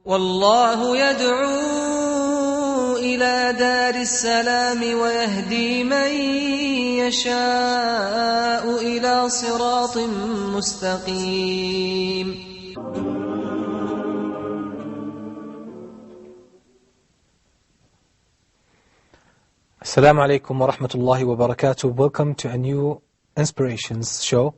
والله يدعو إلى دار السلام ويهدي من يشاء إلى صراط مستقيم. Assalamu alaikum wa rahmatullahi wa barakatuh. Welcome to a new Inspirations show.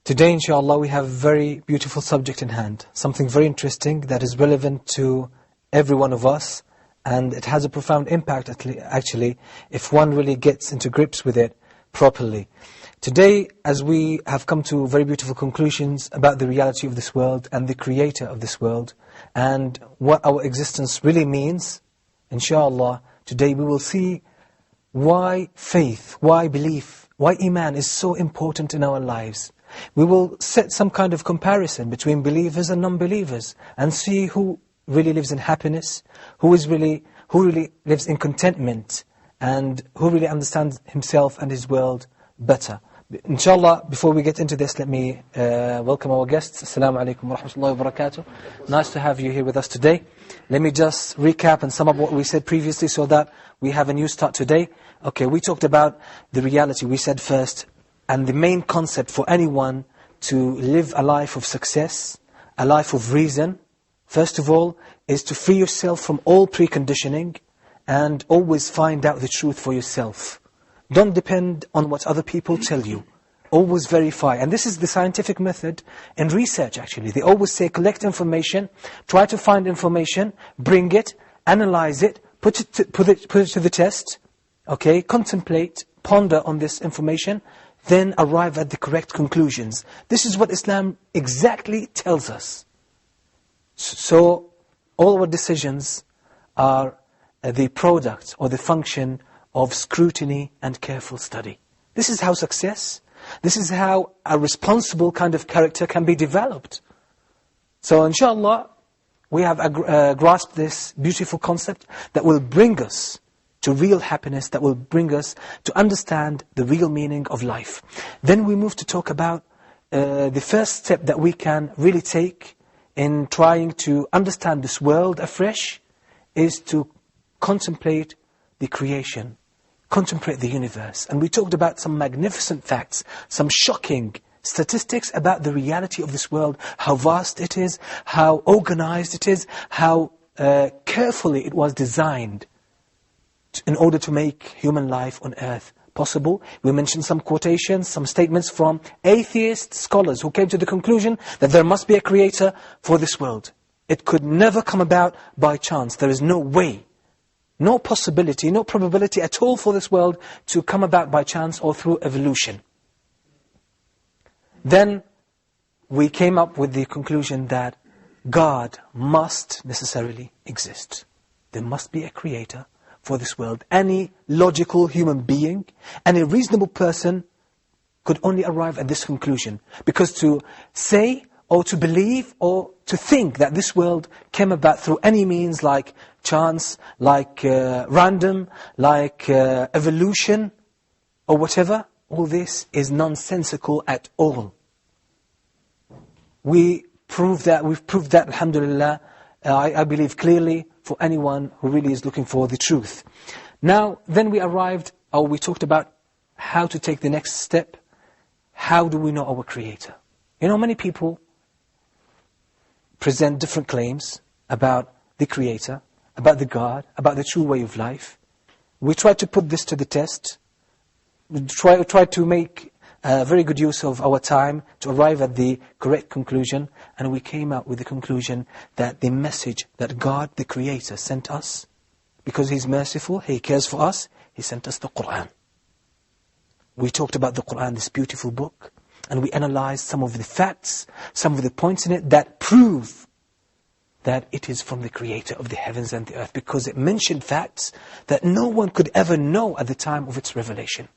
Today, inshallah, we have a very beautiful subject in hand. Something very interesting that is relevant to every one of us. And it has a profound impact, actually, if one really gets into grips with it properly. Today, as we have come to very beautiful conclusions about the reality of this world and the creator of this world, and what our existence really means, inshallah, today we will see why faith, why belief, why Iman is so important in our lives. We will set some kind of comparison between believers and non-believers and see who really lives in happiness, who really lives in contentment, and who really understands himself and his world better. Inshallah, before we get into this, let me welcome our guests. Assalamu alaikum wa rahmatullahi wa barakatuh. Nice to have you here with us today. Let me just recap and sum up what we said previously so that we have a new start today. Okay, we talked about the reality, we said first, and the main concept for anyone to live a life of success, a life of reason, first of all, is to free yourself from all preconditioning and always find out the truth for yourself. Don't depend on what other people tell you. Always verify. And this is the scientific method in research, actually. They always say collect information, try to find information, bring it, analyze it, put it to the test, okay, contemplate, ponder on this information, then arrive at the correct conclusions. This is what Islam exactly tells us. So all our decisions are the product or the function of scrutiny and careful study. This is how success, this is how a responsible kind of character can be developed. So inshallah, we have grasped this beautiful concept that will bring us to real happiness, that will bring us to understand the real meaning of life. Then we move to talk about the first step that we can really take in trying to understand this world afresh is to contemplate the creation, contemplate the universe. And we talked about some magnificent facts, some shocking statistics about the reality of this world, how vast it is, how organized it is, how carefully it was designed in order to make human life on earth possible. We mentioned some quotations, some statements from atheist scholars who came to the conclusion that there must be a creator for this world. It could never come about by chance. There is no way, no possibility, no probability at all for this world to come about by chance or through evolution. Then we came up with the conclusion that God must necessarily exist. There must be a creator for this world. Any logical human being, any reasonable person could only arrive at this conclusion. Because to say or to believe or to think that this world came about through any means like chance, like random, like evolution or whatever, all this is nonsensical at all. We've proved that, alhamdulillah, I believe clearly for anyone who really is looking for the truth. Now, then we talked about how to take the next step. How do we know our Creator? You know, many people present different claims about the Creator, about the God, about the true way of life. We try to put this to the test. We try to make very good use of our time to arrive at the correct conclusion, and we came out with the conclusion that the message that God, the Creator, sent us, because He's merciful, He cares for us, He sent us the Qur'an. We talked about the Qur'an, this beautiful book, and we analyzed some of the facts, some of the points in it that prove that it is from the Creator of the heavens and the earth, because it mentioned facts that no one could ever know at the time of its revelation.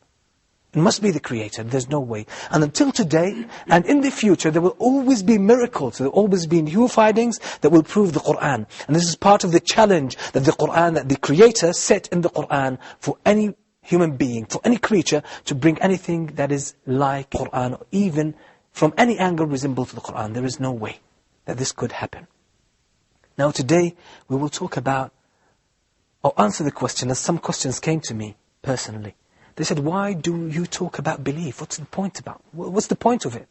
It must be the Creator, there's no way. And until today, and in the future, there will always be miracles, there will always be new findings that will prove the Qur'an. And this is part of the challenge that the Qur'an, that the Creator set in the Qur'an for any human being, for any creature, to bring anything that is like Qur'an, or even from any angle resemble to the Qur'an. There is no way that this could happen. Now today we will talk about, or answer the question, as some questions came to me personally. They said, why do you talk about belief? What's the point about? What's the point of it?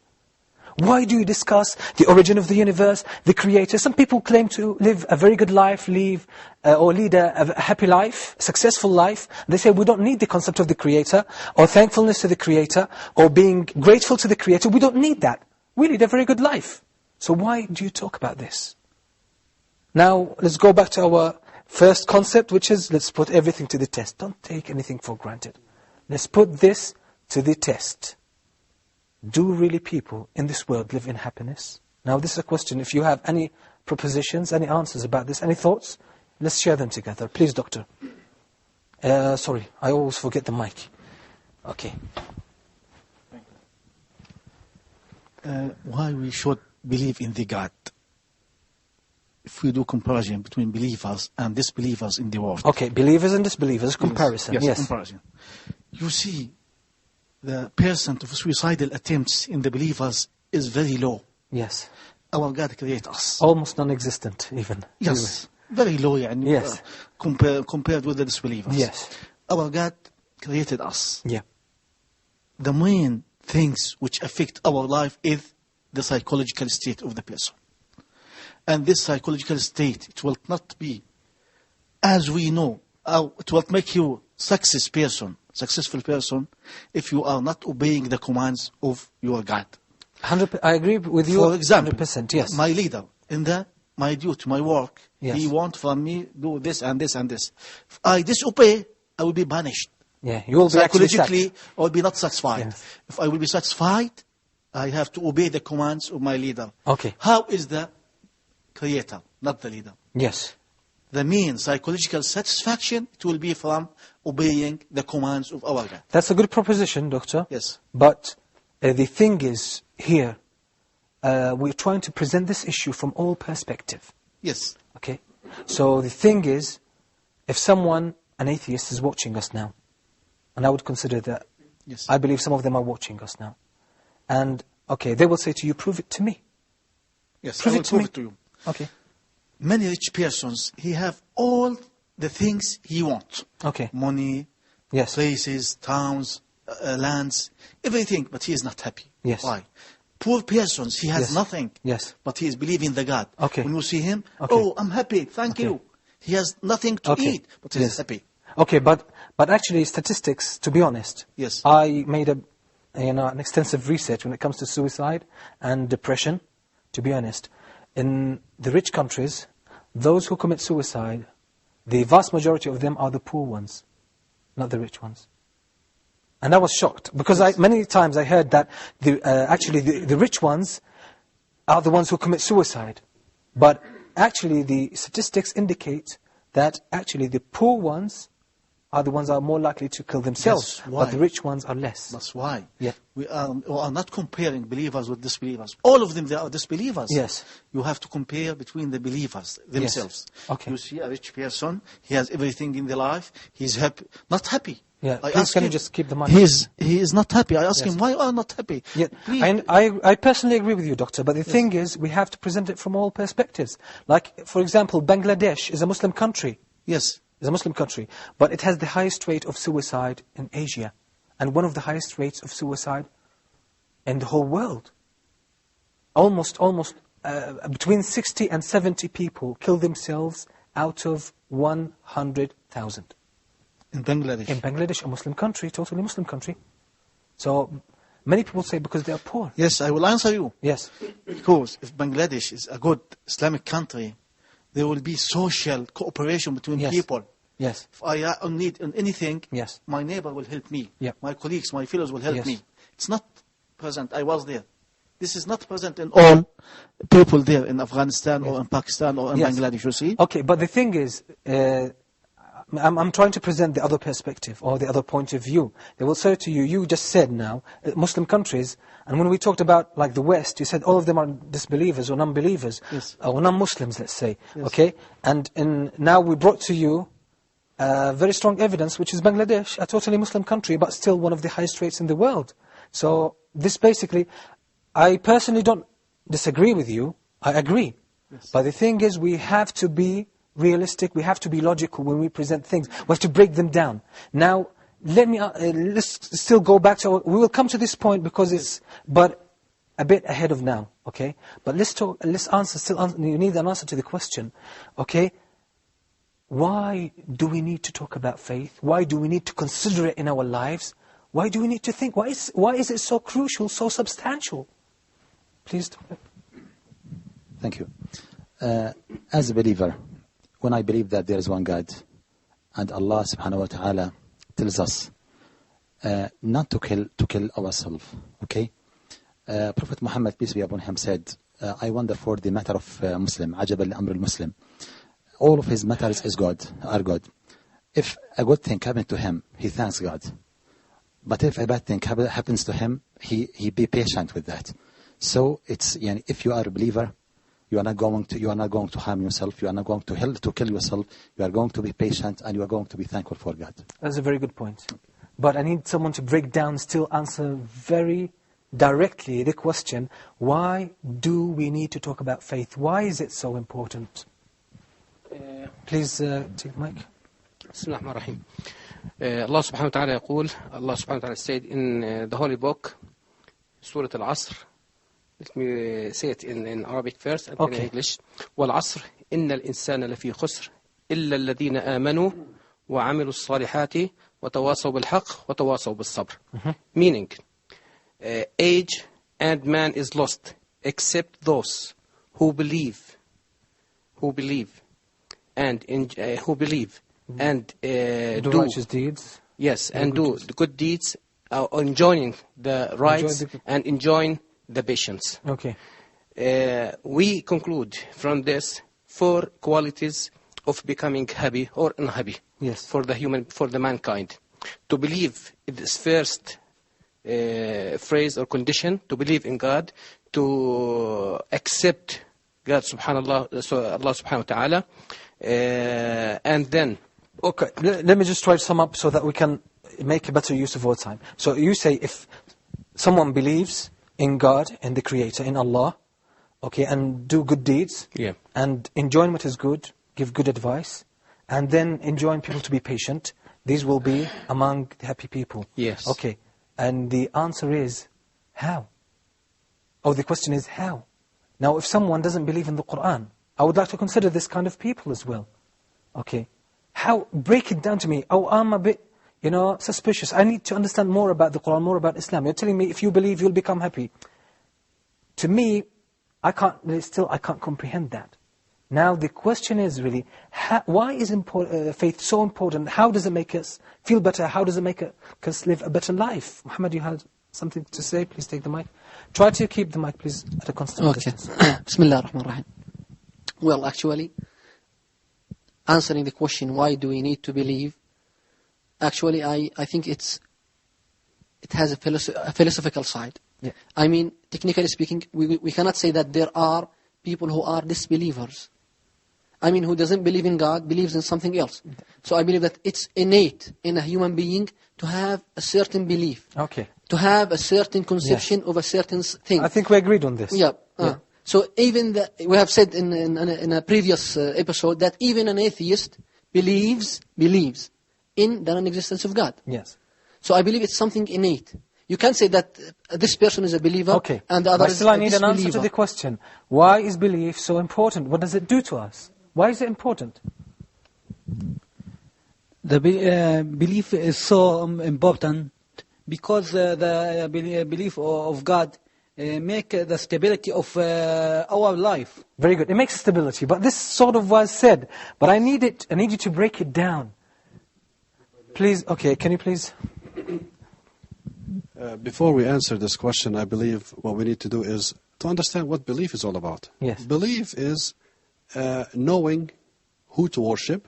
Why do you discuss the origin of the universe, the creator? Some people claim to live a very good life, lead a happy life, successful life. They say we don't need the concept of the creator, or thankfulness to the creator, or being grateful to the creator. We don't need that. We lead a very good life. So why do you talk about this? Now, let's go back to our first concept, which is, let's put everything to the test. Don't take anything for granted. Let's put this to the test. Do really people in this world live in happiness? Now, this is a question. If you have any propositions, any answers about this, any thoughts, let's share them together. Please, doctor. Sorry, I always forget the mic. Okay. Why we should believe in the God? If we do comparison between believers and disbelievers in the world. Okay, believers and disbelievers, comparison. Yes, comparison. You see, the percent of suicidal attempts in the believers is very low. Yes. Our God created us. Almost non-existent, even. Yes, very low, yes. Compared with the disbelievers. Yes. Our God created us. Yeah. The main things which affect our life is the psychological state of the person. And this psychological state, it will not be, as we know, it will make you successful person, if you are not obeying the commands of your God. 100%, I agree with you. For example, 100%, yes. My leader, in my duty, my work, yes. he wants from me do this and this and this. If I disobey, I will be punished. Yeah, you will be psychologically, I will be not satisfied. Yes. If I will be satisfied, I have to obey the commands of my leader. Okay. How is the creator, not the leader? Yes. The main psychological satisfaction, it will be from obeying the commands of our God. That's a good proposition, doctor. Yes. But the thing is, here, we're trying to present this issue from all perspective. Yes. Okay? So the thing is, if someone, an atheist, is watching us now, and I would consider that, yes. I believe some of them are watching us now, and, okay, they will say to you, prove it to me. Yes, prove I will prove me. it to you. Okay. Many rich persons, he have all the things he wants. Okay. Money, yes. places, towns, lands, everything, but he is not happy. Yes. Why? Poor persons, he has yes. nothing. Yes. But he is believing the God. Okay. When you see him, okay. oh, I'm happy, thank you. He has nothing to eat, but he is happy. Okay, but actually statistics, to be honest, yes. I made an extensive research when it comes to suicide and depression, to be honest. In the rich countries, those who commit suicide, the vast majority of them are the poor ones, not the rich ones. And I was shocked, because many times I heard that actually the rich ones are the ones who commit suicide. But actually the statistics indicate that actually the poor ones are the ones that are more likely to kill themselves, yes, but the rich ones are less. That's why. Yeah. We are not comparing believers with disbelievers. All of them, they are disbelievers. Yes. You have to compare between the believers themselves. Yes. Okay. You see a rich person, he has everything in the life, he's happy, not happy. Yeah. I Please, can you him, just keep the mic? He is not happy. I ask yes. him, why you are not happy? Yeah. I personally agree with you, doctor, but the yes. thing is, we have to present it from all perspectives. Like, for example, Bangladesh is a Muslim country. Yes. It's a Muslim country, but it has the highest rate of suicide in Asia, and one of the highest rates of suicide in the whole world. Almost between 60 and 70 people kill themselves out of 100,000. In Bangladesh? In Bangladesh, a Muslim country, totally Muslim country. So many people say because they are poor. Yes, I will answer you. Yes. Because if Bangladesh is a good Islamic country, there will be social cooperation between yes. people. Yes. If I need anything, yes. my neighbor will help me. Yep. My colleagues, my fellows will help yes. me. It's not present. I was there. This is not present in all people there in Afghanistan yes. or in Pakistan or in yes. Bangladesh, you see? Okay, but the thing is, I'm trying to present the other perspective or the other point of view. They will say to you, you just said now, Muslim countries, and when we talked about like the West, you said all of them are disbelievers or non-believers, yes. or non-Muslims, let's say, yes. okay? And now we brought to you very strong evidence, which is Bangladesh, a totally Muslim country, but still one of the highest rates in the world. So this basically, I personally don't disagree with you, I agree. Yes. But the thing is, we have to be realistic, we have to be logical when we present things. We have to break them down. Now, let's still go back to, we will come to this point because it's, but a bit ahead of now, okay? But let's answer, you need an answer to the question, okay? Why do we need to talk about faith? Why do we need to consider it in our lives? Why do we need to think? Why is it so crucial, so substantial? Please. Thank you. As a believer, when I believe that there is one God, and Allah subhanahu wa ta'ala tells us not to kill ourselves, okay? Prophet Muhammad, peace be upon him, said, I wonder for the matter of Muslim, عجبا لأمر المسلم. All of his matters are God. If a good thing happened to him, he thanks God. But if a bad thing happens to him, he be patient with that. So it's, if you are a believer, you are not going to harm yourself. You are not going to kill yourself. You are going to be patient, and you are going to be thankful for God. That's a very good point. But I need someone to break down, still answer very directly the question: why do we need to talk about faith? Why is it so important? Please take the mic. بسم الله الرحمن الرحيم. Allah subhanahu wa ta'ala يقول, Allah subhanahu wa ta'ala said in the holy book, Surah Al-Asr. Let me say it in Arabic first and then in English. والعصر إن الإنسان لفي خسر إلا الذين آمنوا وعملوا الصالحات وتواصوا بالحق وتواصوا بالصبر. Meaning, age and man is lost except those who believe and do righteous deeds. Yes, and do the good deeds, enjoying the rights and enjoying the patience. Okay. We conclude from this 4 qualities of becoming happy or unhappy. Yes. For the mankind. To believe in this first phrase or condition, to believe in God, to accept God subhanallah, so Allah subhanahu wa ta'ala, and then... Okay, let me just try to sum up so that we can make a better use of our time. So you say if someone believes in God, in the Creator, in Allah, okay, and do good deeds, and enjoin what is good, give good advice, and then enjoin people to be patient, these will be among the happy people. Yes. Okay, and the answer is, how? Oh, the question is, how? Now, if someone doesn't believe in the Quran, I would like to consider this kind of people as well. Okay, how? Break it down to me. Oh, I'm a bit, suspicious. I need to understand more about the Quran, more about Islam. You're telling me if you believe, you'll become happy. To me, I can't comprehend that. Now, the question is really, why is faith so important? How does it make us feel better? How does it make us live a better life? Muhammad, you had something to say? Please take the mic. Try to keep the mic, please, at a constant distance. Bismillah ar-Rahman ar-Rahim. Well, actually, answering the question, why do we need to believe? Actually, I think it has a philosophical side. Yeah. I mean, technically speaking, we cannot say that there are people who are disbelievers. I mean, who doesn't believe in God, believes in something else. So I believe that it's innate in a human being to have a certain belief. Okay. To have a certain conception of a certain thing. I think we agreed on this. Yeah. So even we have said in a previous episode that even an atheist believes in the non-existence of God. Yes. So I believe it's something innate. You can't say that this person is a believer and the other is a disbeliever. Still I need an answer to the question. Why is belief so important? What does it do to us? Why is it important? The belief is so important because the belief of God make the stability of our life. Very good. It makes stability. But this sort of was said. But I need you to break it down. Please, okay, can you please... Before we answer this question, I believe what we need to do is to understand what belief is all about. Yes. Belief is knowing who to worship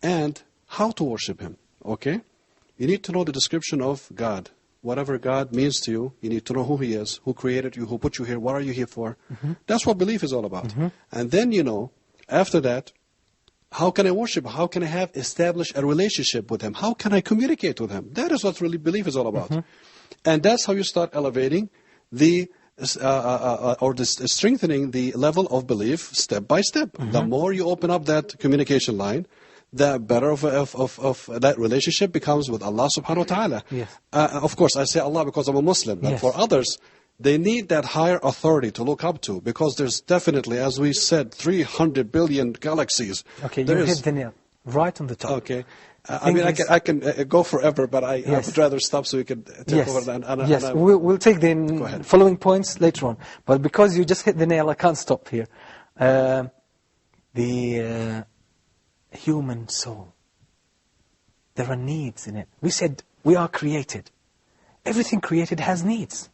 and how to worship Him. Okay? You need to know the description of God. Whatever God means to you, you need to know who He is, who created you, who put you here, what are you here for. That's what belief is all about. And then after that, how can I worship? How can I establish a relationship with Him? How can I communicate with Him? That is what really belief is all about. And that's how you start elevating the strengthening the level of belief step by step. The more you open up that communication line, the better of that relationship becomes with Allah subhanahu wa ta'ala. Yes. Of course, I say Allah because I'm a Muslim. But for others, they need that higher authority to look up to, because there's definitely, as we said, 300 billion galaxies. Okay, you hit the nail right on the top. Okay. I mean, I can go forever, but I would rather stop so we can take over. We'll take the following points later on. But because you just hit the nail, I can't stop here. The human soul, there are needs in it. We said we are created. Everything created has needs.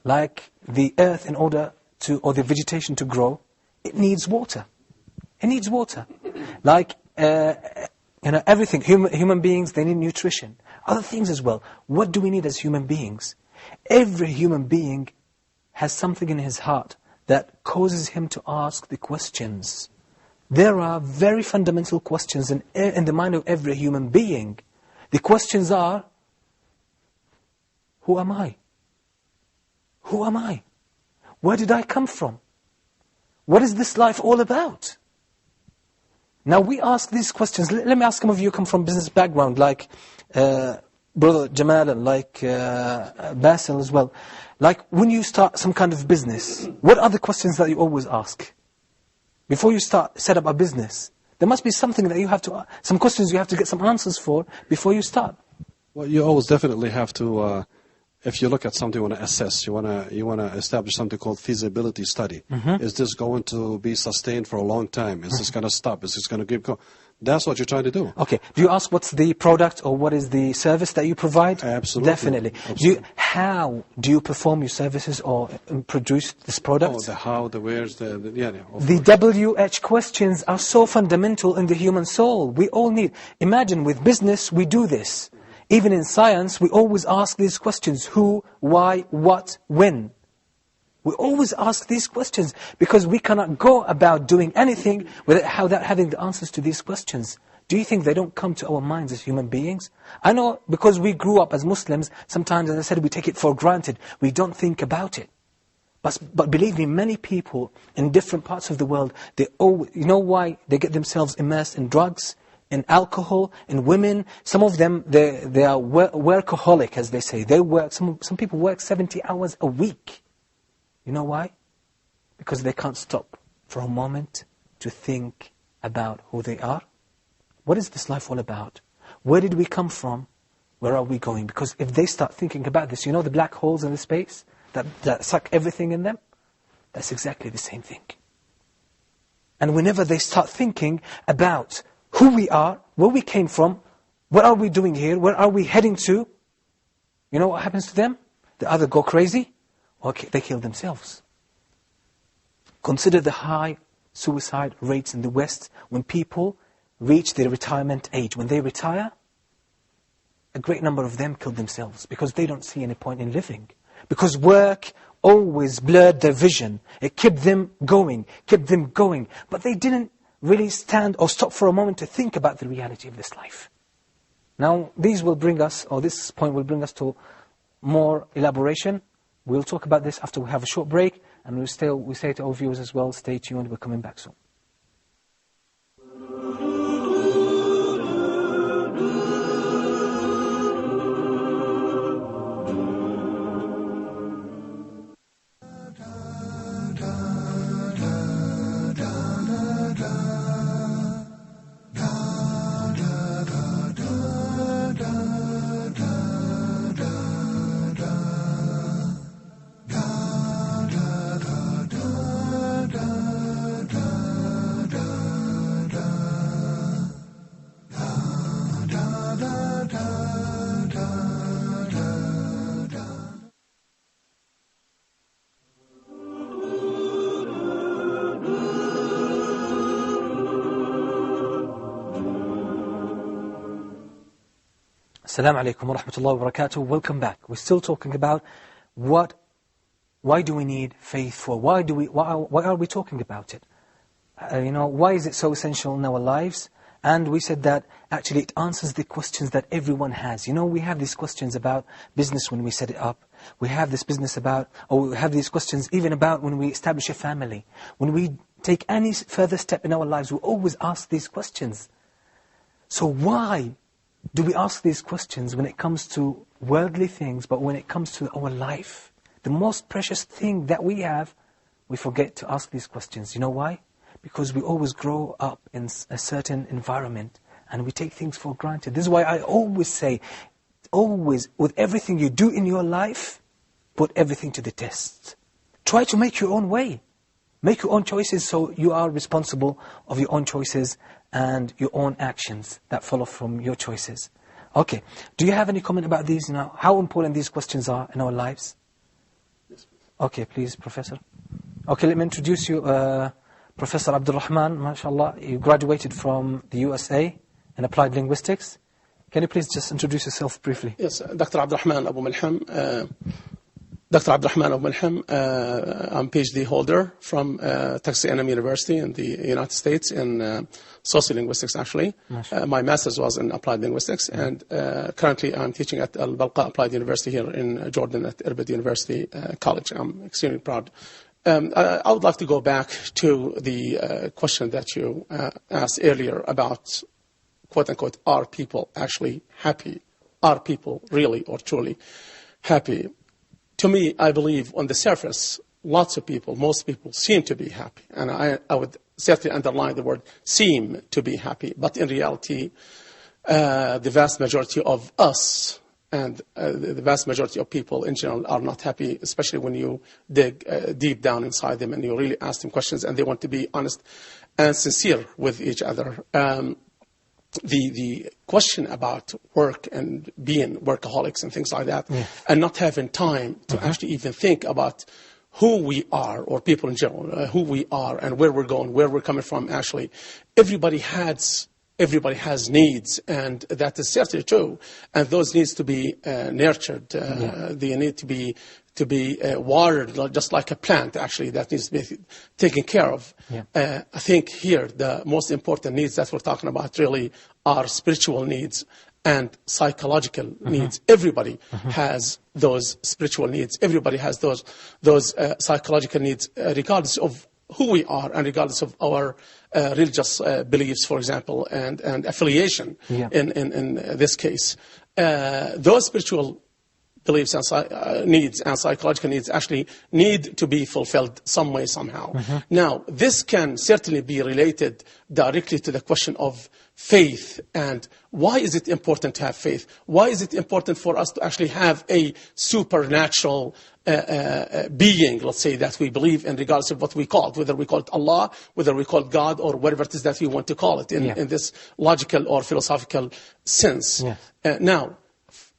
Like the earth, in order to, or the vegetation to grow, it needs water. It needs water. Like, everything, human beings, they need nutrition. Other things as well. What do we need as human beings? Every human being has something in his heart that causes him to ask the questions. There are very fundamental questions in the mind of every human being. The questions are, who am I? Who am I? Where did I come from? What is this life all about? Now we ask these questions. Let me ask some of you who come from business background, like Brother Jamal and like Basil as well. Like when you start some kind of business, what are the questions that you always ask? Before you set up a business, there must be something that you have to, some questions you have to get some answers for before you start. Well, you always definitely have to, if you look at something, you want to assess, you want to establish something called feasibility study. Is this going to be sustained for a long time? Is this going to stop? Is this going to keep going? That's what you're trying to do. Okay. Do you ask what's the product or what is the service that you provide? Absolutely. Definitely. Absolutely. How do you perform your services or produce this product? Oh, the how, the where's, the WH questions are so fundamental in the human soul. We all need. Imagine with business, we do this. Even in science, we always ask these questions. Who, why, what, when. We always ask these questions because we cannot go about doing anything without having the answers to these questions. Do you think they don't come to our minds as human beings? I know because we grew up as Muslims, sometimes, as I said, we take it for granted. We don't think about it. But believe me, many people in different parts of the world, you know why they get themselves immersed in drugs, in alcohol, in women? Some of them, they are workaholic, as they say. They work. Some people work 70 hours a week. You know why? Because they can't stop for a moment to think about who they are. What is this life all about? Where did we come from? Where are we going? Because if they start thinking about this, you know the black holes in the space that suck everything in them? That's exactly the same thing. And whenever they start thinking about who we are, where we came from, what are we doing here, where are we heading to, you know what happens to them? They either go crazy, or they kill themselves. Consider the high suicide rates in the West when people reach their retirement age. When they retire, a great number of them kill themselves because they don't see any point in living. Because work always blurred their vision. It kept them going. But they didn't really stand or stop for a moment to think about the reality of this life. Now, this point will bring us to more elaboration. We'll talk about this after we have a short break, and we say to our viewers as well, stay tuned, we're coming back soon. Assalamu alaikum wa rahmatullahi wa barakatuh. Welcome back. We're still talking about why do we need faith for? Why are we talking about it? Why is it so essential in our lives? And we said that actually it answers the questions that everyone has. We have these questions about business when we set it up. we have this business about, or we have these questions even about when we establish a family. When we take any further step in our lives, we always ask these questions. So why do we ask these questions when it comes to worldly things, but when it comes to our life, the most precious thing that we have, we forget to ask these questions. You know why? Because we always grow up in a certain environment and we take things for granted. This is why I always say, always, with everything you do in your life, put everything to the test. Try to make your own way. Make your own choices so you are responsible of your own choices and your own actions that follow from your choices. Okay, do you have any comment about these now? How important these questions are in our lives? Yes, please. Okay, please, Professor. Okay, let me introduce you, Professor Abdul Rahman, mashallah. You graduated from the USA in Applied Linguistics. Can you please just introduce yourself briefly? Yes, Dr. Abdurrahman Abu Malham. Dr. Abdurrahman Abu Malham, I'm a PhD holder from Texas A&M University in the United States in sociolinguistics, actually. My master's was in applied linguistics, and currently I'm teaching at Al-Balqa Applied University here in Jordan at Irbid University College. I'm extremely proud. I would like to go back to the question that you asked earlier about, quote-unquote, are people actually happy? Are people really or truly happy? To me, I believe on the surface, lots of people, most people seem to be happy. And I would certainly underline the word seem to be happy. But in reality, the vast majority of us and the vast majority of people in general are not happy, especially when you dig deep down inside them and you really ask them questions and they want to be honest and sincere with each other. The question about work and being workaholics and things like that, and not having time to actually even think about who we are, or people in general, who we are and where we're going, where we're coming from. Actually, everybody has needs, and that is certainly true. And those needs to be nurtured. They need to be watered, just like a plant, actually, that needs to be taken care of. I think here the most important needs that we're talking about really are spiritual needs and psychological needs. Everybody has those spiritual needs. Everybody has those psychological needs, regardless of who we are and regardless of our religious beliefs, for example, and affiliation in this case. Those spiritual beliefs and needs and psychological needs actually need to be fulfilled some way, somehow. Now, this can certainly be related directly to the question of faith. And why is it important to have faith? Why is it important for us to actually have a supernatural being, let's say, that we believe in, regardless of what we call it, whether we call it Allah, whether we call it God, or whatever it is that we want to call it in this logical or philosophical sense. Now,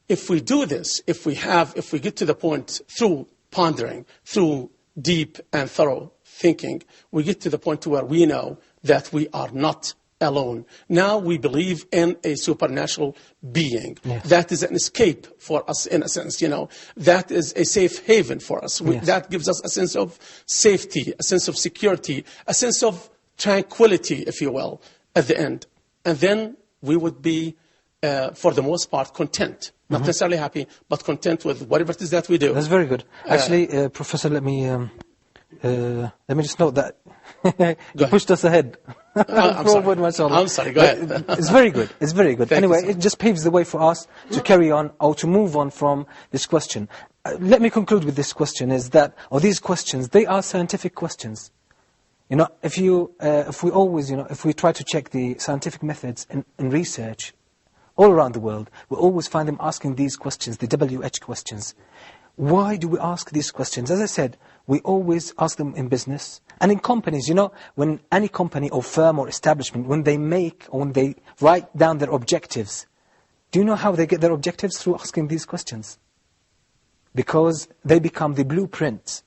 if we do this, if we get to the point through pondering, through deep and thorough thinking, we get to the point to where we know that we are not alone. Now we believe in a supernatural being. That is an escape for us, in a sense, that is a safe haven for us. That gives us a sense of safety, a sense of security, a sense of tranquility, if you will, at the end. And then we would be, for the most part, content. Not necessarily happy, but content with whatever it is that we do. That's very good. Actually, Professor, let me just note that you pushed us ahead. I'm sorry, go ahead. It's very good. It's very good. Anyway, it just paves the way for us to carry on or to move on from this question. Let me conclude with this question: is that, or these questions, they are scientific questions. If we try to check the scientific methods in research all around the world, we always find them asking these questions, the WH questions. Why do we ask these questions? As I said, we always ask them in business and in companies. When any company or firm or establishment, when they write down their objectives, do you know how they get their objectives? Through asking these questions. Because they become the blueprint.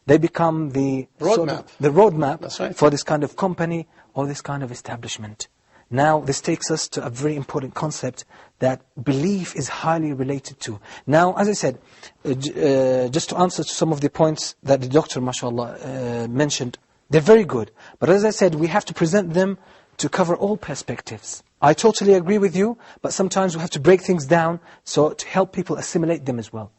They become the roadmap for this kind of company or this kind of establishment. Now, this takes us to a very important concept that belief is highly related to. Now, as I said, just to answer to some of the points that the doctor, mashallah, mentioned, they're very good. But as I said, we have to present them to cover all perspectives. I totally agree with you, but sometimes we have to break things down so to help people assimilate them as well.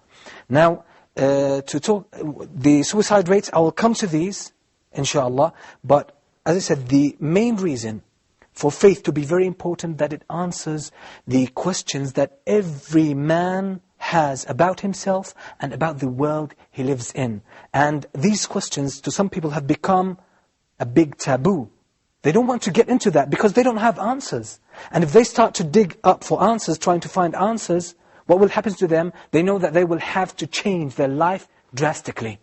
Now, to talk, the suicide rates, I will come to these, inshallah. But as I said, the main reason for faith to be very important, that it answers the questions that every man has about himself and about the world he lives in. And these questions, to some people, have become a big taboo. They don't want to get into that because they don't have answers. And if they start to dig up for answers, trying to find answers, what will happen to them? They know that they will have to change their life drastically.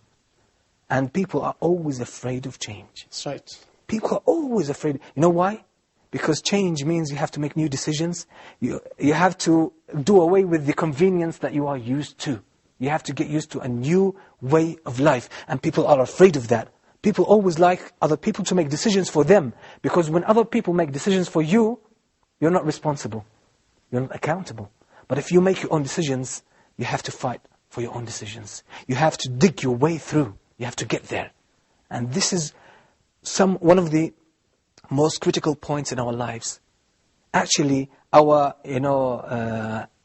And people are always afraid of change. That's right. People are always afraid. You know why? Because change means you have to make new decisions. You have to do away with the convenience that you are used to. You have to get used to a new way of life. And people are afraid of that. People always like other people to make decisions for them. Because when other people make decisions for you, you're not responsible. You're not accountable. But if you make your own decisions, you have to fight for your own decisions. You have to dig your way through. You have to get there. And this is one of the most critical points in our lives. Actually, our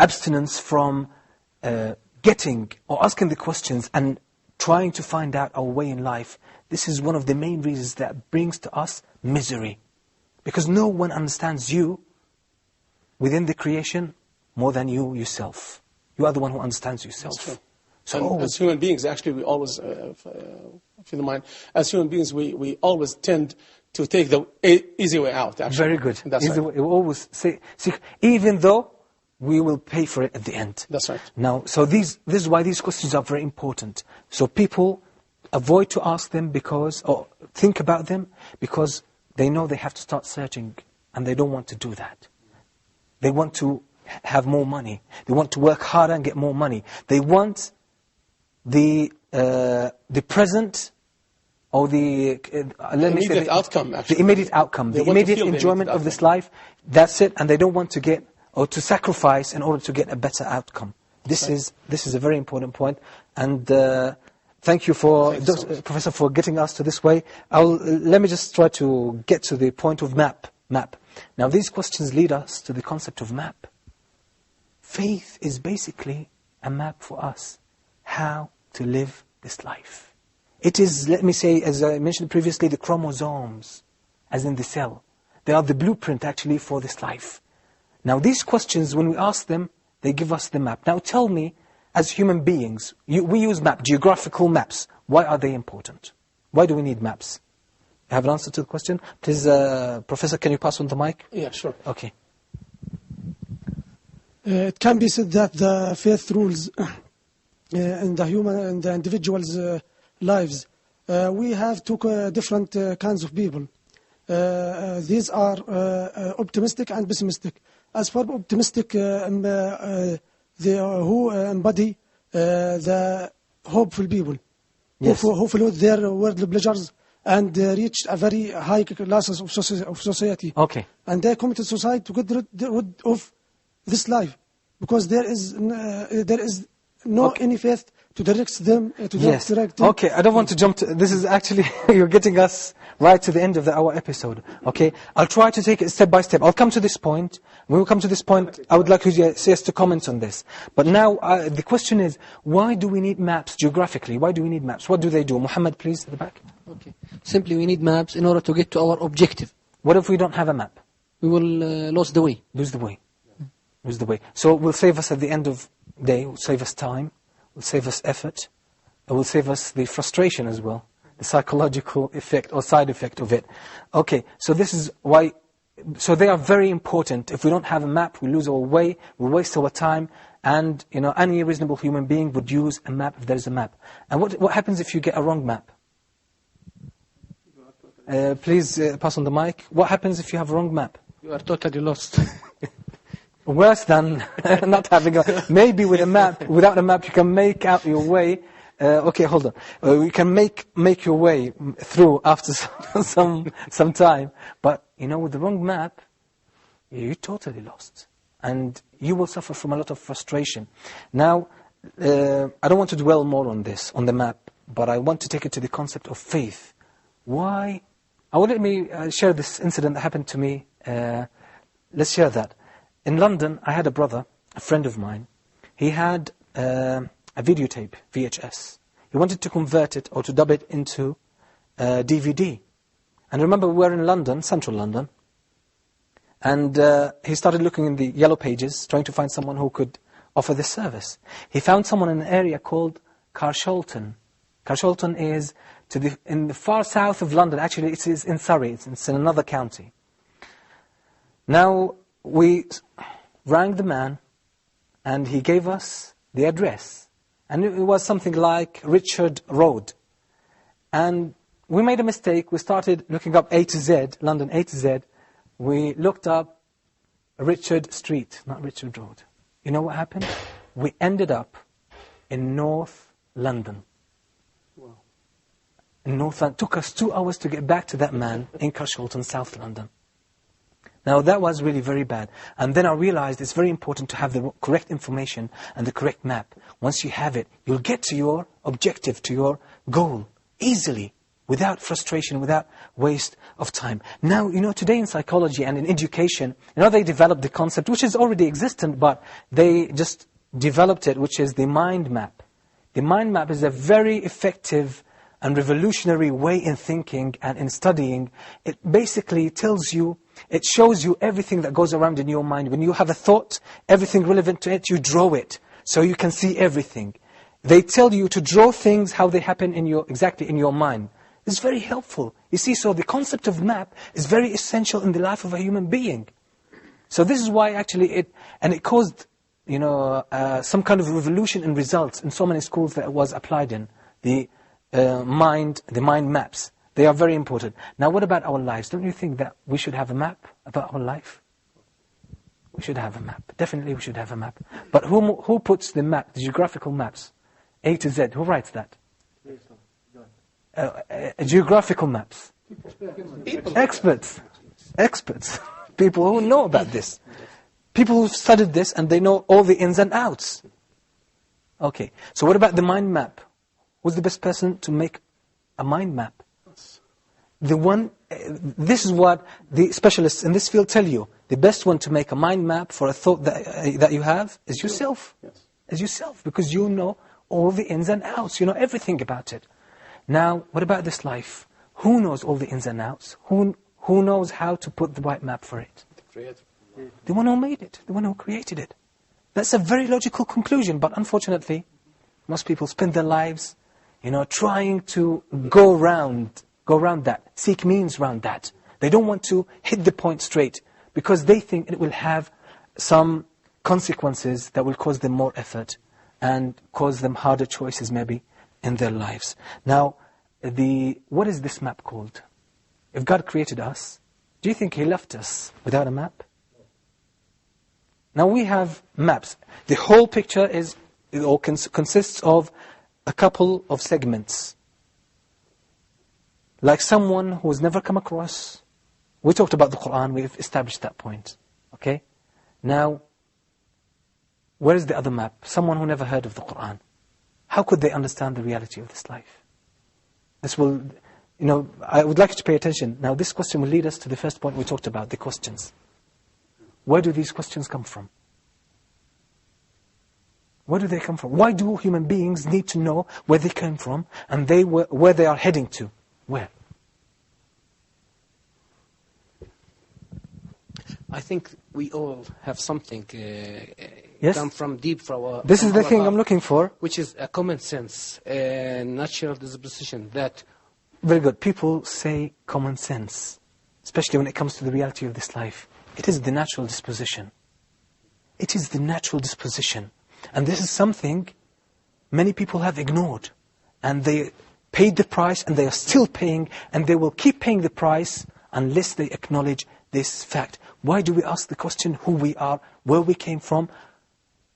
abstinence from getting or asking the questions and trying to find out our way in life, this is one of the main reasons that brings to us misery. Because no one understands you within the creation more than you yourself. You are the one who understands yourself. That's true. So as human beings, actually, we always, if you don't mind, as human beings, we always tend to take the easy way out, actually. Very good. That's easy right. way, we always say, even though we will pay for it at the end. That's right. Now, so this is why these questions are very important. So people avoid to ask them or think about them, because they know they have to start searching, and they don't want to do that. They want to have more money. They want to work harder and get more money. They want the present, or the immediate outcome, actually. The immediate outcome, the immediate enjoyment of this life. That's it, and they don't want to get or to sacrifice in order to get a better outcome. This is a very important point, and thank you Professor, for getting us to this way. Let me just try to get to the point of map. Now, these questions lead us to the concept of map. Faith is basically a map for us, how to live this life. It is, let me say, as I mentioned previously, the chromosomes, as in the cell. They are the blueprint, actually, for this life. Now, these questions, when we ask them, they give us the map. Now, tell me, as human beings, we use geographical maps. Why are they important? Why do we need maps? You have an answer to the question? Please, Professor, can you pass on the mic? Yeah, sure. Okay. It can be said that the faith rules in the individual's lives. We have two different kinds of people. These are optimistic and pessimistic. As for optimistic, who embody the hopeful people, yes, who follow their worldly pleasures and reach a very high classes of society. Okay. And they come to society to get rid of this life, because there is no any faith to direct them. Yes. Okay, I don't want to jump to... This is actually... you're getting us right to the end of our episode. Okay, I'll try to take it step by step. I'll come to this point. When we come to this point, I would like you to see us to comment on this. But now, the question is, why do we need maps geographically? Why do we need maps? What do they do? Muhammad, please, at the back. Okay. Simply, we need maps in order to get to our objective. What if we don't have a map? We will lose the way. Lose the way. Lose the way. So it will save us at the end of the day, it will save us time, will save us effort, it will save us the frustration as well, the psychological effect or side effect of it. Okay, so this is why, so they are very important. If we don't have a map, we lose our way, we waste our time, and any reasonable human being would use a map if there is a map. And what happens if you get a wrong map? Please pass on the mic. What happens if you have a wrong map? You are totally lost. Worse than not having maybe with a map, without a map you can make out your way. Okay, hold on. You can make your way through after some time. But, with the wrong map, you're totally lost. And you will suffer from a lot of frustration. Now, I don't want to dwell more on this, on the map, but I want to take it to the concept of faith. Why? Let me share this incident that happened to me. Let's share that. In London, I had a brother, a friend of mine. He had a videotape, VHS. He wanted to convert it or to dub it into DVD. And remember, we were in London, central London, and he started looking in the yellow pages, trying to find someone who could offer this service. He found someone in an area called Carshalton. Carshalton is in the far south of London. Actually, it is in Surrey. It's in another county. Now, we rang the man, and he gave us the address. And it was something like Richard Road. And we made a mistake. We started looking up A to Z, London A to Z. We looked up Richard Street, not Richard Road. You know what happened? We ended up in North London. Wow. In North London. It took us 2 hours to get back to that man in Carshalton, South London. Now that was really very bad. And then I realized it's very important to have the correct information and the correct map. Once you have it, you'll get to your objective, to your goal, easily, without frustration, without waste of time. Now, today in psychology and in education, they developed the concept, which is already existent, but they just developed it, which is the mind map. The mind map is a very effective and revolutionary way in thinking and in studying. It basically tells you, it shows you everything that goes around in your mind. When you have a thought, everything relevant to it, you draw it, so you can see everything. They tell you to draw things how they happen exactly in your mind. It's very helpful. You see, so the concept of map is very essential in the life of a human being. So this is why actually it caused, some kind of revolution in results in so many schools that it was applied in. The mind maps. They are very important. Now what about our lives? Don't you think that we should have a map about our life? We should have a map. Definitely we should have a map. But who puts the map, the geographical maps? A to Z. Who writes that? Geographical maps. Experts. People who know about this. People who've studied this and they know all the ins and outs. Okay. So what about the mind map? Who's the best person to make a mind map? This is what the specialists in this field tell you. The best one to make a mind map for a thought that you have is yourself. Yes. Is yourself, because you know all the ins and outs. You know everything about it. Now, what about this life? Who knows all the ins and outs? Who knows how to put the right map for it? The one who made it, the one who created it. That's a very logical conclusion, but unfortunately, most people spend their lives, trying to go around that, seek means around that. They don't want to hit the point straight, because they think it will have some consequences that will cause them more effort and cause them harder choices maybe in their lives. Now, what is this map called? If God created us, do you think He left us without a map? Now we have maps. The whole picture consists of a couple of segments. Like someone who has never come across. We talked about the Quran, we've established that point. Okay? Now, where is the other map? Someone who never heard of the Quran. How could they understand the reality of this life? This will, I would like you to pay attention. Now this question will lead us to the first point we talked about, the questions. Where do these questions come from? Where do they come from? Why do human beings need to know where they came from and where they are heading to? Where? I think we all have something Yes? come from deep from our. This is the thing heart, I'm looking for. which is a common sense, a natural disposition that. Very good. People say common sense, especially when it comes to the reality of this life. It is the natural disposition. It is the natural disposition. And this is something many people have ignored. And they paid the price, and they are still paying, and they will keep paying the price unless they acknowledge this fact. Why do we ask the question who we are, where we came from,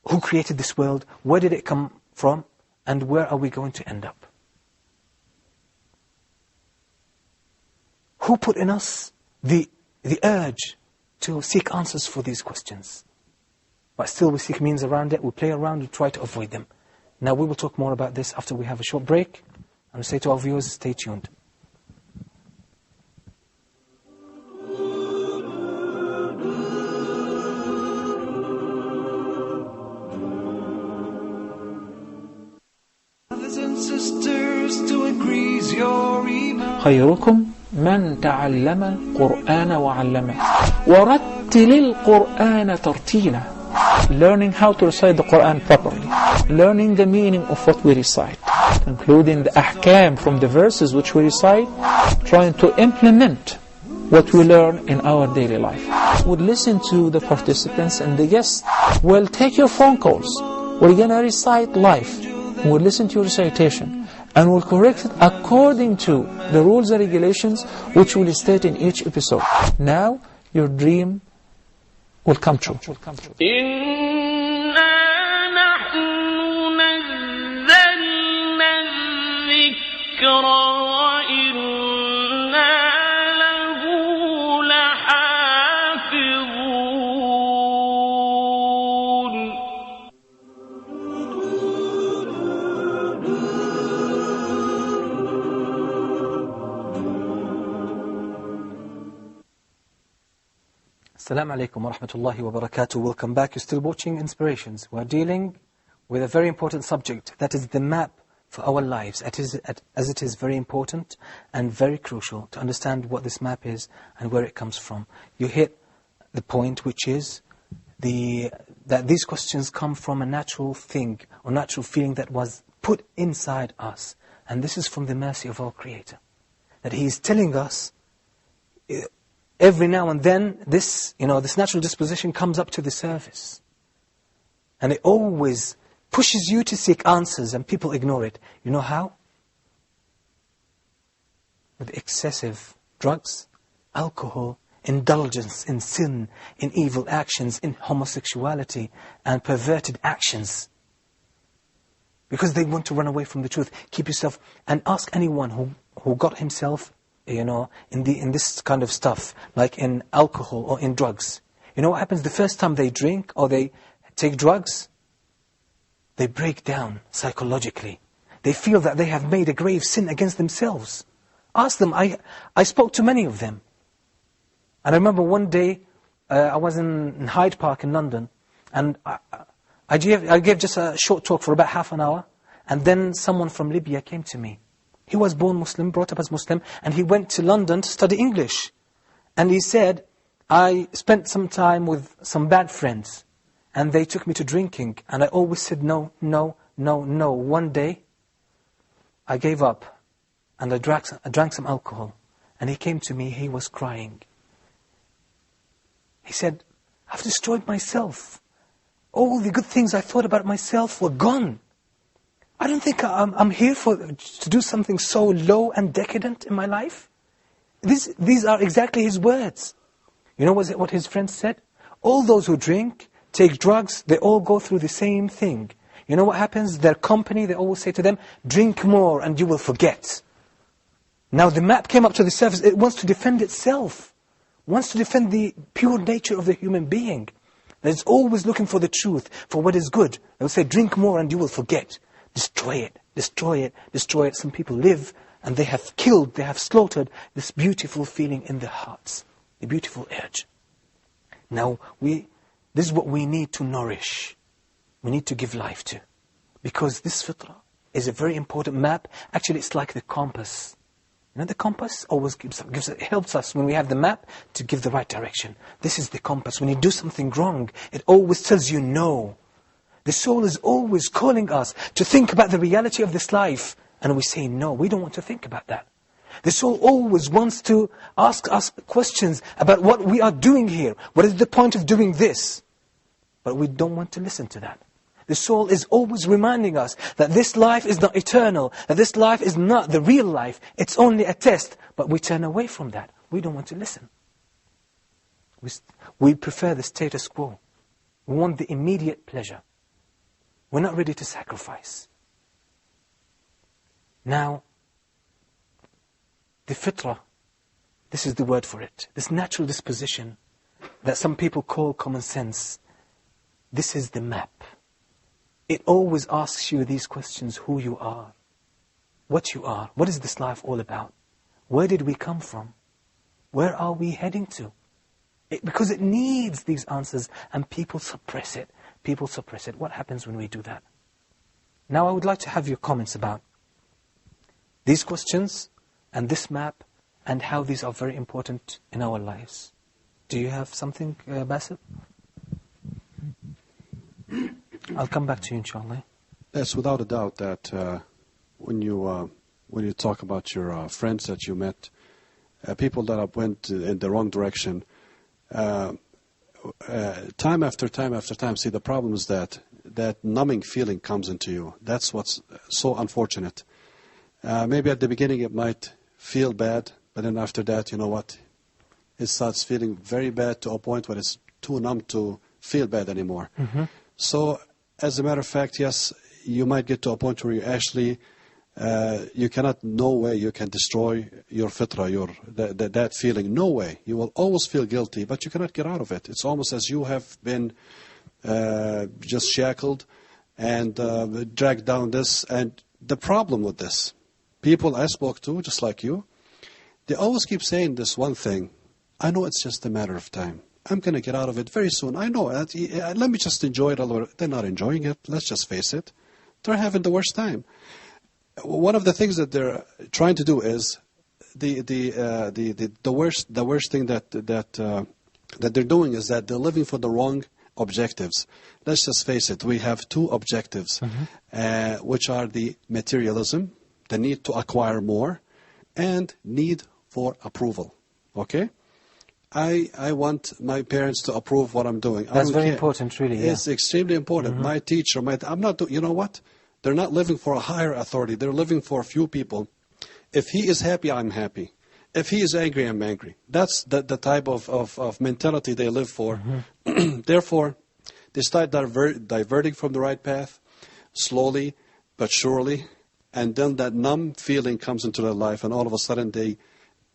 who created this world, where did it come from, and where are we going to end up? Who put in us the urge to seek answers for these questions? But still we seek means around it, we play around, we try to avoid them. Now we will talk more about this after we have a short break. And we say to our viewers, stay tuned. خيركم من تعلم القرآن وعلمه ورتل القرآن ترتيلا. Learning how to recite the Quran properly, learning the meaning of what we recite, including the ahkam from the verses which we recite, trying to implement what we learn in our daily life. We'll listen to the participants and the guests. We'll take your phone calls. We're going to recite live. We'll listen to your recitation and we'll correct it according to the rules and regulations which we'll state in each episode. Now your dream will come true. Assalamu alaikum wa rahmatullahi wa barakatuh. Welcome back. You're still watching Inspirations. We're dealing with a very important subject, that is the map for our lives, as it is very important and very crucial to understand what this map is and where it comes from. You hit the point, which is that these questions come from a natural thing or natural feeling that was put inside us. And this is from the mercy of our Creator. That He is telling us every now and then, this natural disposition comes up to the surface. And it always pushes you to seek answers, and people ignore it. You know how? With excessive drugs, alcohol, indulgence in sin, in evil actions, in homosexuality, and perverted actions. Because they want to run away from the truth. Keep yourself, and ask anyone who got himself in this kind of stuff, like in alcohol or in drugs. You know what happens the first time they drink or they take drugs? They break down psychologically. They feel that they have made a grave sin against themselves. Ask them. I spoke to many of them. And I remember one day, I was in Hyde Park in London, and I gave just a short talk for about half an hour, and then someone from Libya came to me. He was born Muslim, brought up as Muslim, and he went to London to study English. And he said, I spent some time with some bad friends, and they took me to drinking, and I always said no, no, no, no. One day, I gave up, and I drank some alcohol. And he came to me, he was crying. He said, I've destroyed myself. All the good things I thought about myself were gone. I don't think I'm here to do something so low and decadent in my life. These are exactly his words. You know what his friends said? All those who drink, take drugs, they all go through the same thing. You know what happens? Their company, they always say to them, drink more and you will forget. Now the map came up to the surface. It wants to defend itself. Wants to defend the pure nature of the human being. That it's always looking for the truth, for what is good. They will say, drink more and you will forget. Destroy it, destroy it, destroy it. Some people live and they have killed, they have slaughtered this beautiful feeling in their hearts. The beautiful urge. Now, this is what we need to nourish. We need to give life to. Because this fitrah is a very important map. Actually, it's like the compass. You know, the compass always helps us when we have the map to give the right direction. This is the compass. When you do something wrong, it always tells you no. The soul is always calling us to think about the reality of this life. And we say, no, we don't want to think about that. The soul always wants to ask us questions about what we are doing here. What is the point of doing this? But we don't want to listen to that. The soul is always reminding us that this life is not eternal, that this life is not the real life. It's only a test. But we turn away from that. We don't want to listen. We prefer the status quo. We want the immediate pleasure. We're not ready to sacrifice. Now, the fitrah, this is the word for it. This natural disposition that some people call common sense. This is the map. It always asks you these questions: who you are, what you are, what is this life all about, where did we come from, where are we heading to? Because it needs these answers, and people suppress it. People suppress it. What happens when we do that? Now I would like to have your comments about these questions and this map, and how these are very important in our lives. Do you have something, Basil? I'll come back to you, inshallah. Yes, without a doubt that when you talk about your friends that you met, people that went in the wrong direction, time after time after time, see, the problem is that numbing feeling comes into you. That's what's so unfortunate. Maybe at the beginning it might feel bad, but then after that, you know what? It starts feeling very bad to a point where it's too numb to feel bad anymore. Mm-hmm. So, as a matter of fact, yes, you might get to a point where you actually, you cannot, no way you can destroy your fitra, that feeling. No way. You will always feel guilty, but you cannot get out of it. It's almost as you have been just shackled and dragged down this. And the problem with this, people I spoke to, just like you, they always keep saying this one thing: I know it's just a matter of time. I'm going to get out of it very soon. I know. Let me just enjoy it a little bit. They're not enjoying it. Let's just face it. They're having the worst time. One of the things that they're trying to do is the worst thing that they're doing is that they're living for the wrong objectives. Let's just face it. We have two objectives, which are the materialism, the need to acquire more, and need for approval. Okay? I want my parents to approve what I'm doing. That's very important, really. It's extremely important. My teacher, I'm not. You know what? They're not living for a higher authority. They're living for a few people. If he is happy, I'm happy. If he is angry, I'm angry. That's the type of mentality they live for. Therefore, they start diverting from the right path, slowly but surely, and then that numb feeling comes into their life, and all of a sudden they,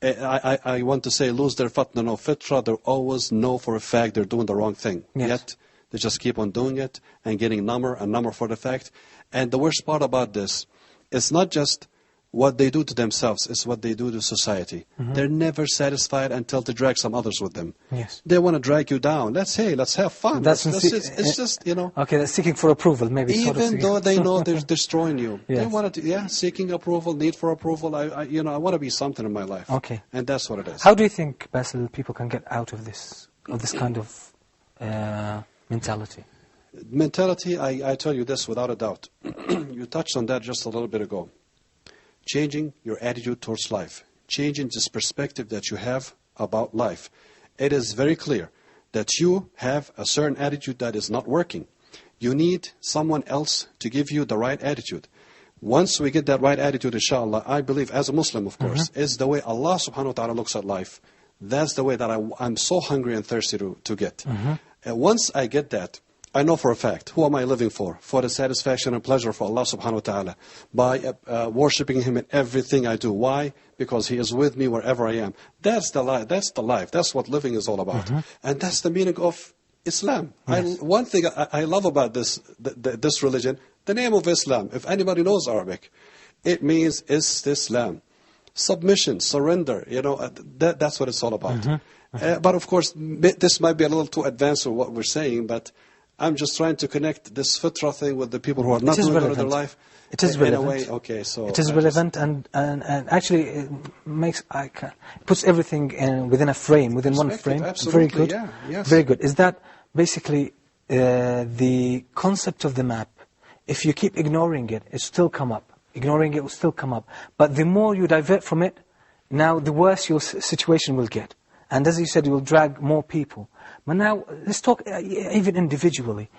I want to say, lose their fitra. They always know for a fact they're doing the wrong thing. Yes. Yet they just keep on doing it and getting number and number for the fact. And the worst part about this, it's not just what they do to themselves, it's what they do to society. They're never satisfied until they drag some others with them. Yes. They want to drag you down. Let's have fun. It's just, you know. Okay, that's seeking for approval, maybe. Even though they know they're destroying you. Yes. They want to, seeking approval, need for approval. I want to be something in my life. Okay. And that's what it is. How do you think, Basil, people can get out of this kind of mentality? Mentality, I tell you this without a doubt. You touched on that just a little bit ago. Changing your attitude towards life. Changing this perspective that you have about life. It is very clear that you have a certain attitude that is not working. You need someone else to give you the right attitude. Once we get that right attitude, inshallah, I believe as a Muslim, of course, is the way Allah subhanahu wa ta'ala looks at life. That's the way that I'm so hungry and thirsty to get. Once I get that, I know for a fact, who am I living for? For the satisfaction and pleasure for Allah subhanahu wa ta'ala. By worshipping Him in everything I do. Why? Because He is with me wherever I am. That's the life. That's what living is all about. And that's the meaning of Islam. Yes. One thing I love about this religion, the name of Islam, if anybody knows Arabic, it means Istislam. Submission, surrender, that's what it's all about. But of course, this might be a little too advanced for what we're saying, but I'm just trying to connect this fitra thing with the people who are not doing good in their life. It is relevant. In a way, okay, so it is relevant, and actually it puts everything within a frame, within one frame. Absolutely, very good. Yeah, yes. Very good. Is that basically the concept of the map? If you keep ignoring it, it still come up. Ignoring it will still come up. But the more you divert from it, now the worse your situation will get. And as you said, you will drag more people. But now, let's talk even individually.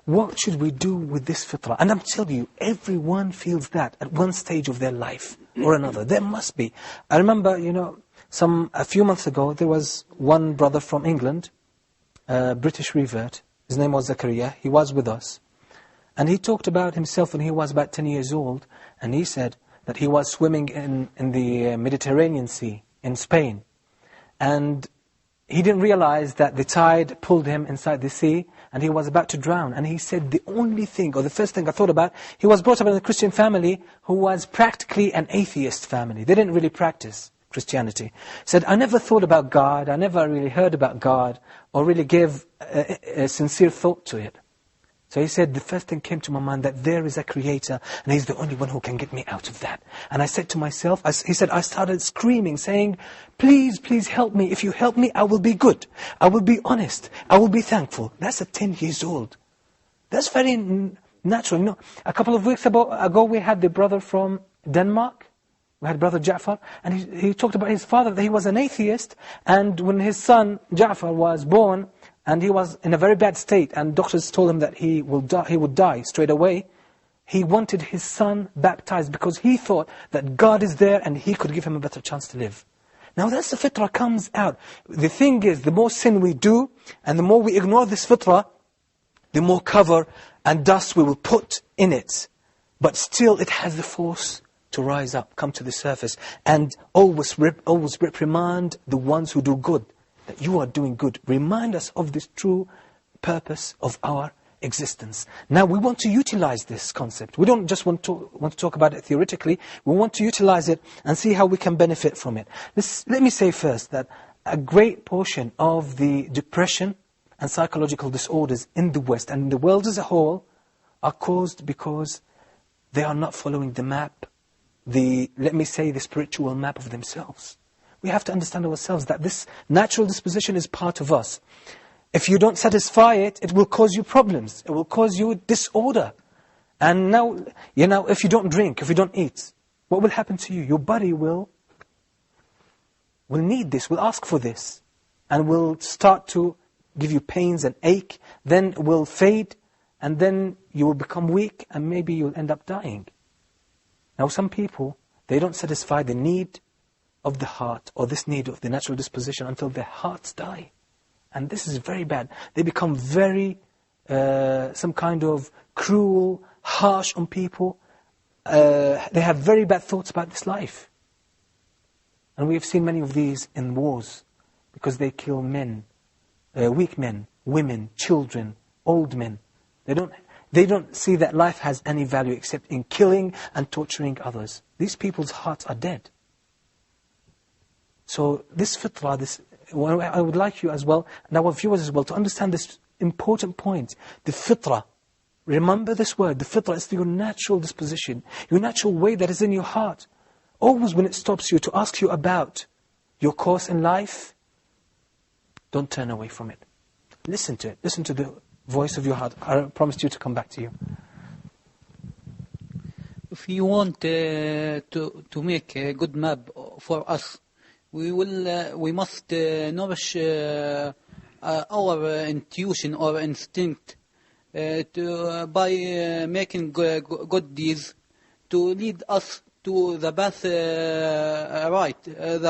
What should we do with this fitrah? And I'm telling you, everyone feels that at one stage of their life or another. There must be. I remember, a few months ago, there was one brother from England, a British revert. His name was Zakaria. He was with us. And he talked about himself when he was about 10 years old. And he said that he was swimming in the Mediterranean Sea in Spain. And he didn't realize that the tide pulled him inside the sea and he was about to drown. And he said the only thing, or the first thing I thought about, he was brought up in a Christian family who was practically an atheist family. They didn't really practice Christianity. He said, I never thought about God, I never really heard about God, or really gave a sincere thought to it. So he said, the first thing came to my mind that there is a creator and he's the only one who can get me out of that. And I said to myself, he said, I started screaming, saying, please, please help me. If you help me, I will be good. I will be honest. I will be thankful. That's at 10 years old. That's very natural. You know, a couple of weeks ago, we had the brother from Denmark. We had brother Ja'far, and he talked about his father, that he was an atheist, and when his son Ja'far was born, and he was in a very bad state, and doctors told him that he would die straight away, he wanted his son baptized because he thought that God is there and he could give him a better chance to live. Now that's the fitrah comes out. The thing is, the more sin we do, and the more we ignore this fitrah, the more cover and dust we will put in it. But still it has the force to rise up, come to the surface, and always reprimand the ones who do good, that you are doing good. Remind us of this true purpose of our existence. Now we want to utilize this concept. We don't just want to talk about it theoretically. We want to utilize it and see how we can benefit from it. Let me say first that a great portion of the depression and psychological disorders in the West and in the world as a whole are caused because they are not following the map, let me say, the spiritual map of themselves. We have to understand ourselves that this natural disposition is part of us. If you don't satisfy it, it will cause you problems. It will cause you disorder. And now, if you don't drink, if you don't eat, what will happen to you? Your body will need this, will ask for this, and will start to give you pains and ache, then will fade, and then you will become weak, and maybe you'll end up dying. Now some people, they don't satisfy the need of the heart, or this need of the natural disposition, until their hearts die. And this is very bad. They become very, some kind of cruel, harsh on people. They have very bad thoughts about this life. And we have seen many of these in wars, because they kill men, weak men, women, children, old men. They don't see that life has any value except in killing and torturing others. These people's hearts are dead. So this fitrah, I would like you as well, and our viewers as well, to understand this important point. The fitrah, remember this word, the fitrah is your natural disposition, your natural way that is in your heart. Always when it stops you to ask you about your course in life, don't turn away from it. Listen to it. Listen to the voice of your heart. I promised you to come back to you. If you want to make a good map for us, we must nourish our intuition or instinct by making good deeds to lead us to the path the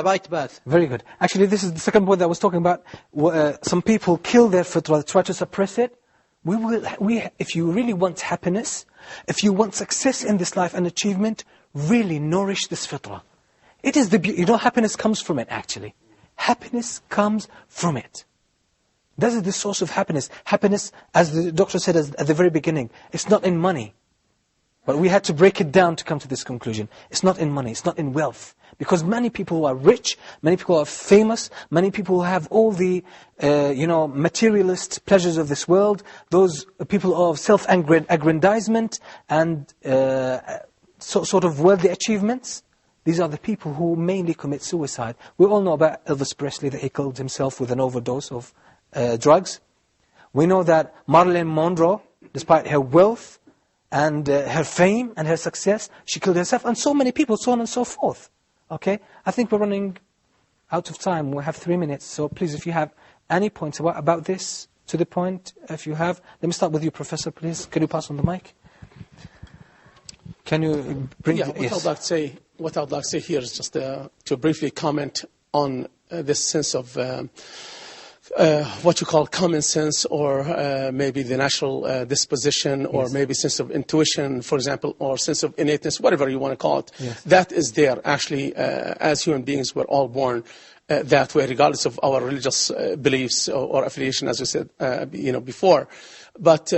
right path. Very good. Actually, this is the second point that I was talking about. Some people kill their fitrah, try to suppress it. If you really want happiness, if you want success in this life and achievement, really nourish this fitrah. It is happiness comes from it, actually. Happiness comes from it. That is the source of happiness. Happiness, as the doctor said at the very beginning, it's not in money. But we had to break it down to come to this conclusion. It's not in money, it's not in wealth. Because many people who are rich, many people who are famous, many people who have all the materialist pleasures of this world, those people of self-aggrandizement and sort of worldly achievements, these are the people who mainly commit suicide. We all know about Elvis Presley, that he killed himself with an overdose of drugs. We know that Marilyn Monroe, despite her wealth and her fame and her success, she killed herself, and so many people, so on and so forth. Okay? I think we're running out of time. We have 3 minutes, so please, if you have any points about this, to the point, if you have, let me start with you, Professor, please. Can you pass on the mic? Can you bring... Yeah, what I'd like to say here is just to briefly comment on this sense of what you call common sense, or maybe the natural disposition, or maybe sense of intuition, for example, or sense of innateness, whatever you want to call it. Yes. That is there. Actually, as human beings, we're all born that way, regardless of our religious beliefs or affiliation, as we said before. But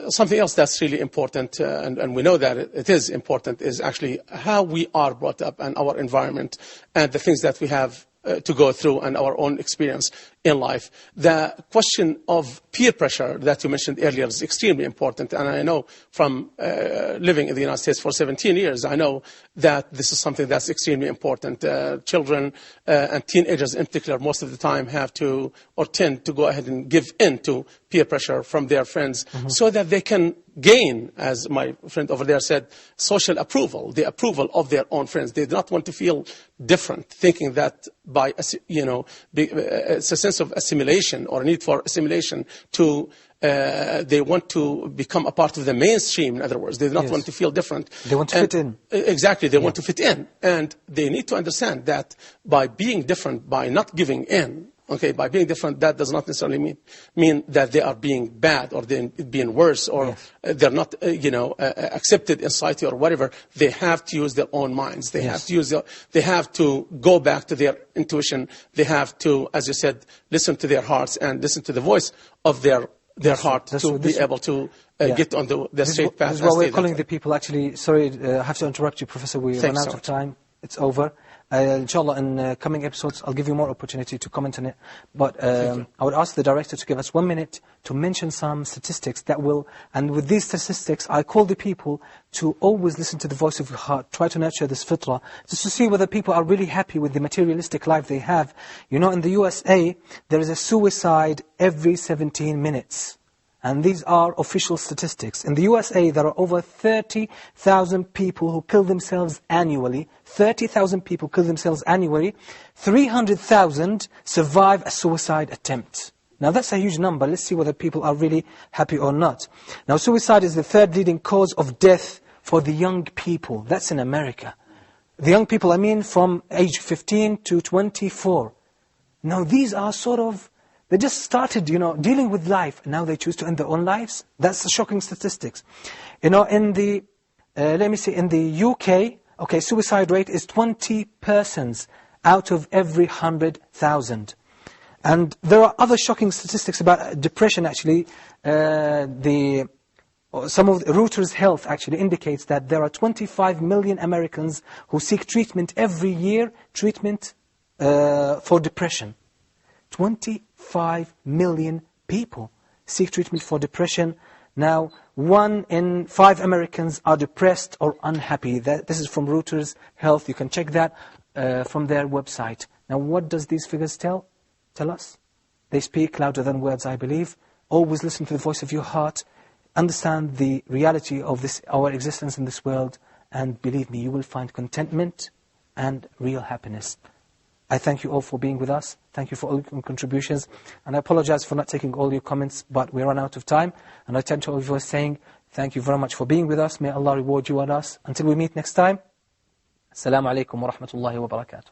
something else that's really important, and we know that it is important, is actually how we are brought up and our environment and the things that we have to go through and our own experience. in life. The question of peer pressure that you mentioned earlier is extremely important. And I know from living in the United States for 17 years, I know that this is something that's extremely important. Children and teenagers in particular, most of the time have to or tend to go ahead and give in to peer pressure from their friends so that they can gain, as my friend over there said, social approval, the approval of their own friends. They do not want to feel different, thinking that by, it's a sense of assimilation or a need for assimilation to they want to become a part of the mainstream, in other words. They do not want to feel different. They want to fit in. Exactly, they want to fit in. And they need to understand that by being different, by not giving in, okay, by being different, that does not necessarily mean that they are being bad or they're being worse or they're not, accepted in society or whatever. They have to use their own minds. They have to they have to go back to their intuition. They have to, as you said, listen to their hearts and listen to the voice of their heart to be able to get on the straight path. This is what we're calling the people. Actually, sorry, I have to interrupt you, Professor. We run out of time. It's over. Inshallah, in coming episodes, I'll give you more opportunity to comment on it. But I would ask the director to give us 1 minute to mention some statistics that will, and with these statistics, I call the people to always listen to the voice of your heart, try to nurture this fitrah, just to see whether people are really happy with the materialistic life they have. You know, in the USA, there is a suicide every 17 minutes. And these are official statistics. In the USA, there are over 30,000 people who kill themselves annually. 30,000 people kill themselves annually. 300,000 survive a suicide attempt. Now that's a huge number. Let's see whether people are really happy or not. Now suicide is the third leading cause of death for the young people. That's in America. The young people, I mean, from age 15 to 24. Now these are sort of, they just started, dealing with life. Now they choose to end their own lives. That's the shocking statistics. In the, in the UK, suicide rate is 20 persons out of every 100,000. And there are other shocking statistics about depression, actually. Some of Reuters Health actually indicates that there are 25 million Americans who seek treatment every year, for depression. 25 million people seek treatment for depression. Now, 1 in 5 Americans are depressed or unhappy. This is from Reuters Health. You can check that from their website. Now, what does these figures tell us? They speak louder than words, I believe. Always listen to the voice of your heart. Understand the reality of our existence in this world. And believe me, you will find contentment and real happiness. I thank you all for being with us. Thank you for all your contributions. And I apologize for not taking all your comments, but we run out of time. And I tend to always saying, thank you very much for being with us. May Allah reward you and us. Until we meet next time. Assalamu alaikum wa rahmatullahi wa barakatuh.